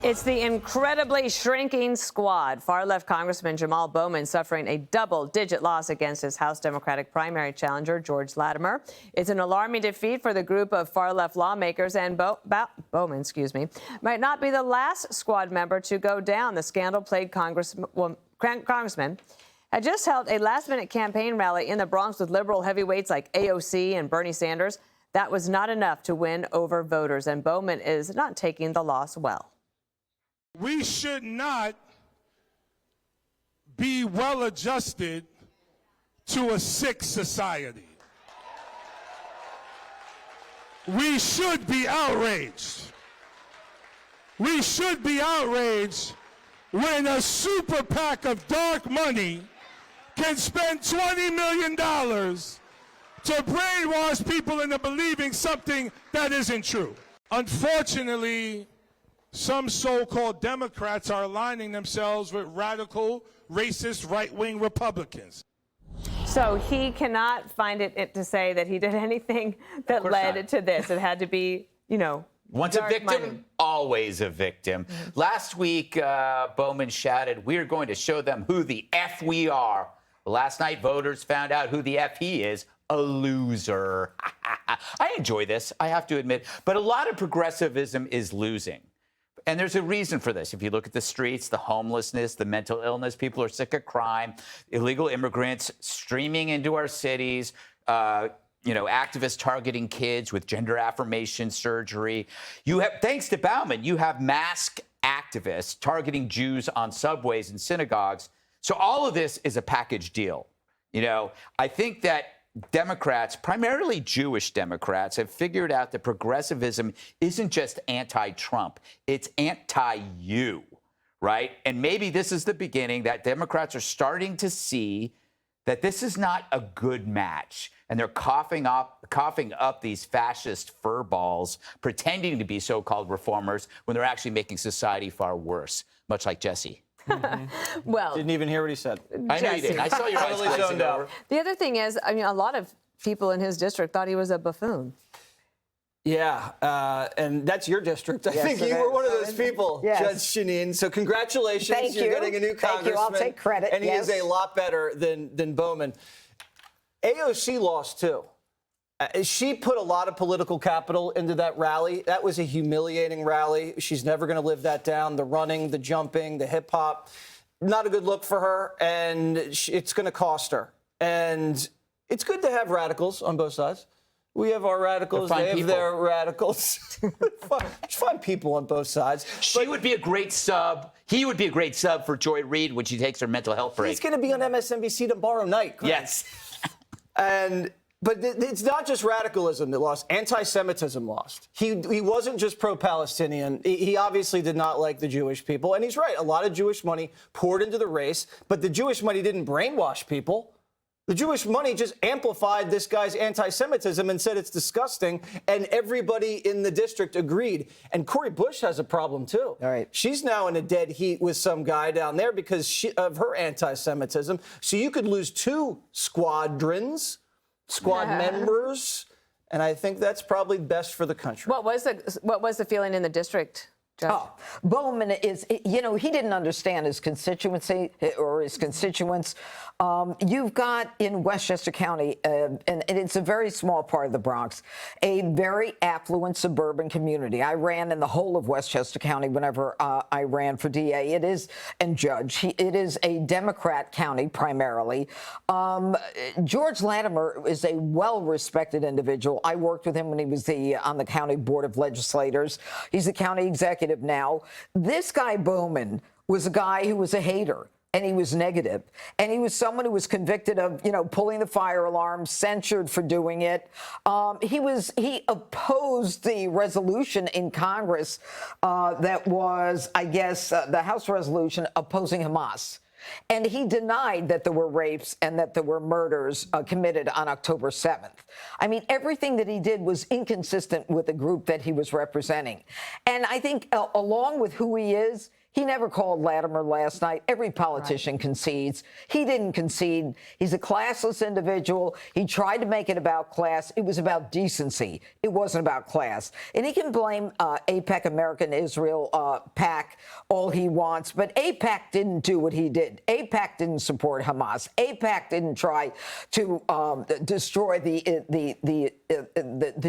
It's the incredibly shrinking squad. Far-left Congressman Jamaal Bowman suffering a double-digit loss against his House Democratic primary challenger, George Latimer. It's an alarming defeat for the group of far-left lawmakers, and Bowman, might not be the last squad member to go down. The scandal-plagued congressman had just held a last-minute campaign rally in the Bronx with liberal heavyweights like AOC and Bernie Sanders. That was not enough to win over voters, and Bowman is not taking the loss well. We should not be well adjusted to a sick society. We should be outraged. We should be outraged when a super PAC of dark money can spend $20 million to brainwash people into believing something that isn't true. Unfortunately, some so-called Democrats are aligning themselves with radical, racist, right-wing Republicans. So he cannot find it to say that he did anything that led to this. It had to be, once a victim, money. Always a victim. Last week, Bowman shouted, "We're going to show them who the F we are." Last night, voters found out who the F he is, a loser. I enjoy this, I have to admit, but a lot of progressivism is losing. And there's a reason for this. If you look at the streets, the homelessness, the mental illness, people are sick of crime, illegal immigrants streaming into our cities, activists targeting kids with gender affirmation surgery. Thanks to Bowman, you have mask activists targeting Jews on subways and synagogues. So all of this is a package deal. I think that Democrats, primarily Jewish Democrats, have figured out that progressivism isn't just anti-Trump, it's anti-you, right? And maybe this is the beginning that Democrats are starting to see that this is not a good match. And they're coughing up these fascist furballs, pretending to be so-called reformers when they're actually making society far worse, much like Jesse. Well, didn't even hear what he said. I know you didn't. I saw your eyes glazing over. The other thing is, a lot of people in his district thought he was a buffoon. Yeah, and that's your district. I think you were one of those people, Yes. Judge Shanine. So congratulations. Thank You're you. getting a new Thank you. congressman. I'll take credit. And he Yes. is a lot better than Bowman. AOC lost, too. She put a lot of political capital into that rally. That was a humiliating rally. She's never going to live that down. The running, the jumping, the hip hop, not a good look for her, and it's going to cost her. And it's good to have radicals on both sides. We have our radicals, they have their radicals. Just find people on both sides. She would be a great sub. He would be a great sub for Joy Reid when she takes her mental health break. He's going to be on MSNBC tomorrow night. Greg. Yes. But it's not just radicalism that lost. Anti-Semitism lost. He wasn't just pro-Palestinian. He obviously did not like the Jewish people. And he's right. A lot of Jewish money poured into the race. But the Jewish money didn't brainwash people. The Jewish money just amplified this guy's anti-Semitism and said it's disgusting. And everybody in the district agreed. And Cori Bush has a problem, too. All right. She's now in a dead heat with some guy down there because of her anti-Semitism. So you could lose two squad members, and I think that's probably best for the country. What was the feeling in the district, Judge? Oh, Bowman is, he didn't understand his constituency or his constituents. You've got in Westchester County, and it's a very small part of the Bronx, a very affluent suburban community. I ran in the whole of Westchester County whenever I ran for DA. It is, and judge, it is a Democrat county primarily. George Latimer is a well-respected individual. I worked with him when he was on the county board of legislators. He's the county executive now. This guy Bowman was a guy who was a hater. And he was negative. And he was someone who was convicted of, pulling the fire alarm, censured for doing it. He opposed the resolution in Congress that was, I guess, the House resolution opposing Hamas. And he denied that there were rapes and that there were murders committed on October 7th. I mean, everything that he did was inconsistent with the group that he was representing. And I think along with who he is, He never called Latimer last night. Every politician concedes. He didn't concede. He's a classless individual. He tried to make it about class. It was about decency. It wasn't about class. And he can blame AIPAC, American Israel PAC, all he wants. But AIPAC didn't do what he did. AIPAC didn't support Hamas. AIPAC didn't try to destroy the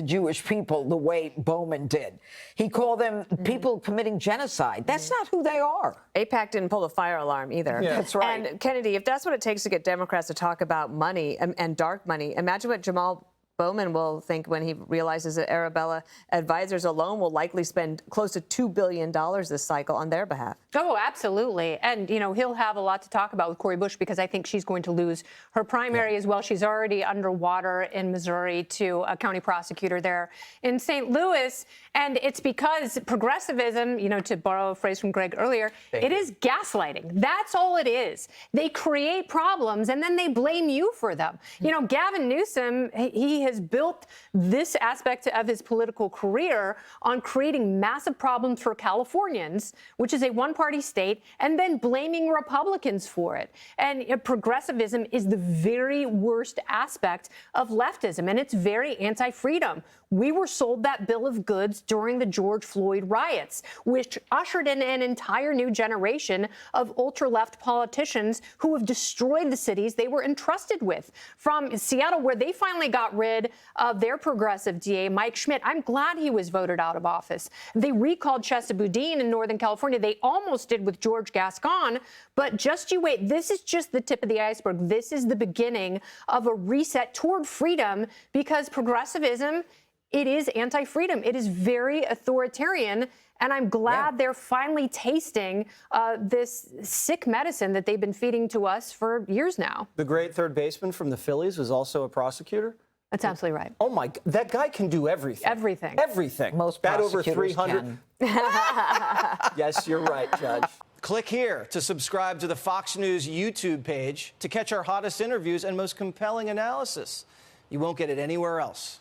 Jewish people the way Bowman did. He called them people committing genocide. That's not who they are. AIPAC didn't pull the fire alarm either. Yeah. That's right. And Kennedy, if that's what it takes to get Democrats to talk about money and dark money, imagine what Jamaal Bowman will think when he realizes that Arabella Advisors alone will likely spend close to $2 billion this cycle on their behalf. Oh, absolutely. And, you know, he'll have a lot to talk about with Cori Bush because I think she's going to lose her primary as well. She's already underwater in Missouri to a county prosecutor there in St. Louis. And it's because progressivism, you know, to borrow a phrase from Greg earlier, it is gaslighting. That's all it is. They create problems and then they blame you for them. You know, Gavin Newsom, he has built this aspect of his political career on creating massive problems for Californians, which is a one-party state, and then blaming Republicans for it. And progressivism is the very worst aspect of leftism, and it's very anti-freedom. We were sold that bill of goods during the George Floyd riots, which ushered in an entire new generation of ultra-left politicians who have destroyed the cities they were entrusted with. From Seattle, where they finally got rid of their progressive DA, Mike Schmidt. I'm glad he was voted out of office. They recalled Chesa Boudin in Northern California. They almost did with George Gascon, but just you wait. This is just the tip of the iceberg. This is the beginning of a reset toward freedom because progressivism, it is anti-freedom. It is very authoritarian. And I'm glad they're finally tasting this sick medicine that they've been feeding to us for years now. The great third baseman from the Phillies was also a prosecutor. That's absolutely right. Oh, my God. That guy can do everything. Everything. Everything. Most bat over prosecutors 300. Yes, you're right, Judge. Click here to subscribe to the Fox News YouTube page to catch our hottest interviews and most compelling analysis. You won't get it anywhere else.